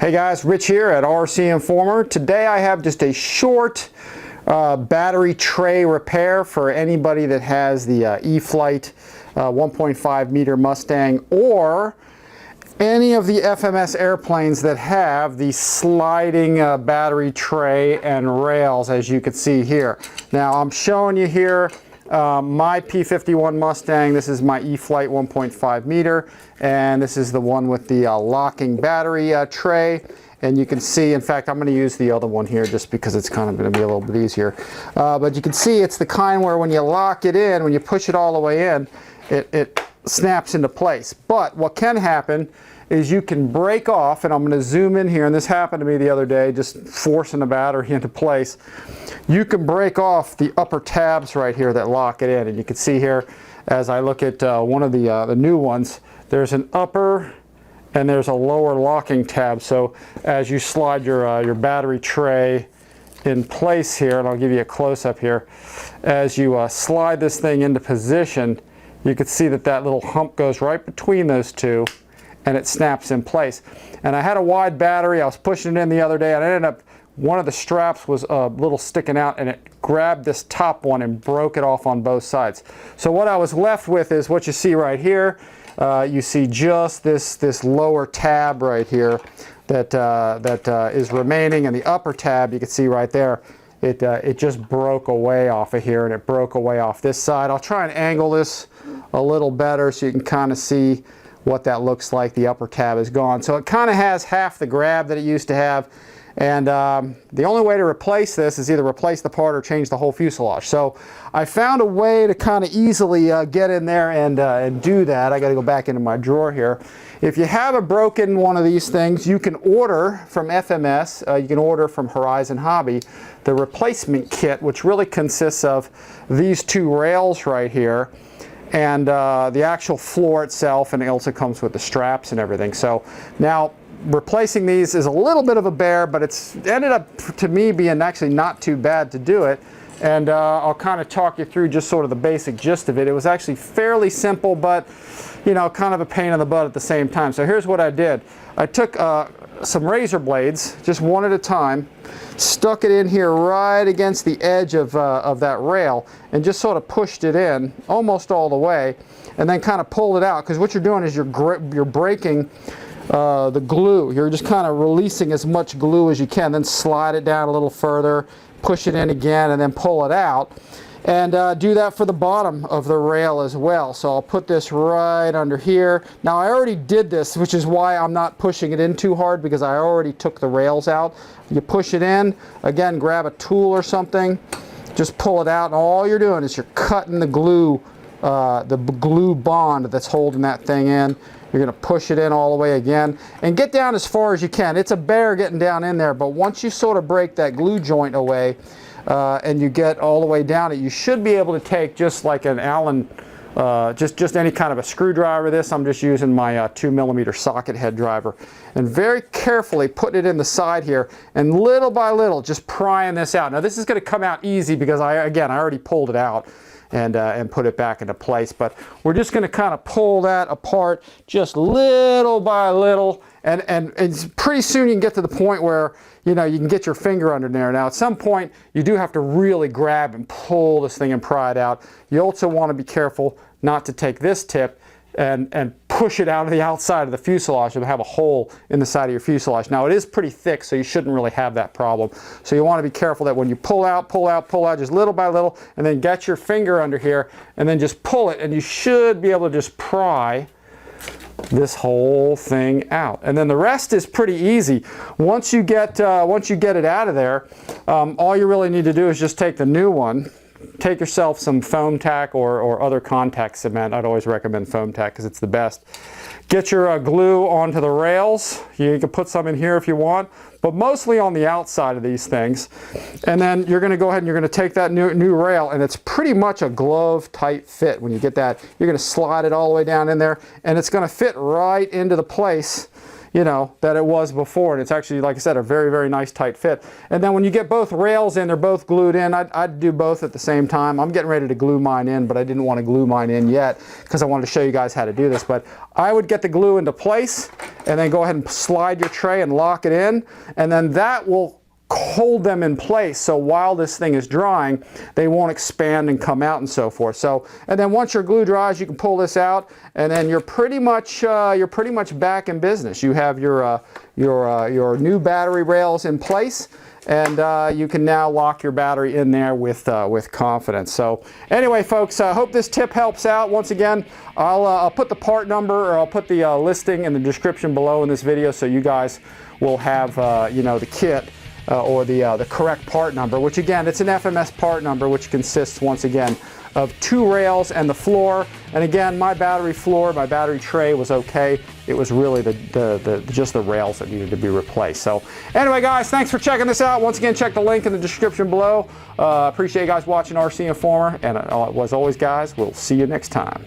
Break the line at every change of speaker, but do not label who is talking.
Hey guys, Rich here at RCINFORMER. Today I have just a short battery tray repair for anybody that has the E-flite 1.5 meter Mustang, or any of the FMS airplanes that have the sliding battery tray and rails, as you can see here. Now I'm showing you here my P51 Mustang. This is my E-flite 1.5 meter, and this is the one with the locking battery tray. And you can see, in fact, I'm going to use the other one here just because it's kind of going to be a little bit easier. But you can see it's the kind where when you lock it in, when you push it all the way in, it snaps into place. But what can happen is you can break off, and I'm going to zoom in here, and this happened to me the other day, just forcing the battery into place. You can break off the upper tabs right here that lock it in, and you can see here as I look at one of the new ones, there's an upper and there's a lower locking tab. So as you slide your battery tray in place here, and I'll give you a close-up here, as you slide this thing into position, you can see that that little hump goes right between those two, and it snaps in place. And I had a wide battery, I was pushing it in the other day, and I ended up, one of the straps was a little sticking out, and it grabbed this top one and broke it off on both sides. So what I was left with is what you see right here. You see just this lower tab right here that is remaining, and the upper tab you can see right there, it just broke away off of here, and it broke away off this side. I'll try and angle this a little better so you can kind of see what that looks like. The upper tab is gone, so it kind of has half the grab that it used to have. And the only way to replace this is either replace the part or change the whole fuselage. So I found a way to kind of easily get in there and do that. I got to go back into my drawer here. If you have a broken one of these things, you can order from FMS, you can order from Horizon Hobby, the replacement kit, which really consists of these two rails right here, and the actual floor itself, and it also comes with the straps and everything. So now, replacing these is a little bit of a bear, but it's ended up to me being actually not too bad to do it. And I'll kind of talk you through just sort of the basic gist of it. It was actually fairly simple, but you know, kind of a pain in the butt at the same time. So here's what I did. I took some razor blades, just one at a time, stuck it in here right against the edge of that rail, and just sort of pushed it in almost all the way, and then kind of pulled it out, because what you're doing is you're breaking the glue. You're just kind of releasing as much glue as you can, then slide it down a little further, push it in again, and then pull it out. And do that for the bottom of the rail as well. So I'll put this right under here. Now I already did this, which is why I'm not pushing it in too hard, because I already took the rails out. You push it in, again, grab a tool or something, just pull it out, and all you're doing is you're cutting the glue bond that's holding that thing in. You're going to push it in all the way again, and get down as far as you can. It's a bear getting down in there, but once you sort of break that glue joint away and you get all the way down it, you should be able to take just like an Allen, just any kind of a screwdriver. This, I'm just using my 2mm socket head driver, and very carefully putting it in the side here, and little by little just prying this out. Now this is going to come out easy because I already pulled it out and put it back into place, but we're just going to kind of pull that apart just little by little, and pretty soon you can get to the point where, you know, you can get your finger under there. Now at some point you do have to really grab and pull this thing and pry it out. You also want to be careful not to take this tip and push it out of the outside of the fuselage and have a hole in the side of your fuselage. Now it is pretty thick, so you shouldn't really have that problem. So you want to be careful that when you pull out, just little by little, and then get your finger under here, and then just pull it, and you should be able to just pry this whole thing out. And then the rest is pretty easy. Once you get it out of there, all you really need to do is just take the new one, take yourself some foam tack or other contact cement. I'd always recommend foam tack because it's the best. Get your glue onto the rails. You can put some in here if you want, but mostly on the outside of these things. And then you're going to go ahead and you're going to take that new rail, and it's pretty much a glove tight fit. When you get that, you're going to slide it all the way down in there, and it's going to fit right into the place you know, that it was before. And it's actually, like I said, a very, very nice tight fit. And then when you get both rails in, they're both glued in. I'd do both at the same time. I'm getting ready to glue mine in, but I didn't want to glue mine in yet because I wanted to show you guys how to do this. But I would get the glue into place and then go ahead and slide your tray and lock it in. And then that will hold them in place, so while this thing is drying, they won't expand and come out and so forth. So, and then once your glue dries, you can pull this out, and then you're pretty much back in business. You have your new battery rails in place, and you can now lock your battery in there with confidence. So anyway, folks, I hope this tip helps out. Once again, I'll put the part number, or I'll put the listing in the description below in this video, so you guys will have you know, the kit. Or the correct part number, which again, it's an FMS part number, which consists once again of 2 rails and the floor. And again, my battery floor, my battery tray was okay. It was really just the rails that needed to be replaced. So anyway, guys, thanks for checking this out. Once again, check the link in the description below. Appreciate you guys watching RC Informer, and as always, guys, we'll see you next time.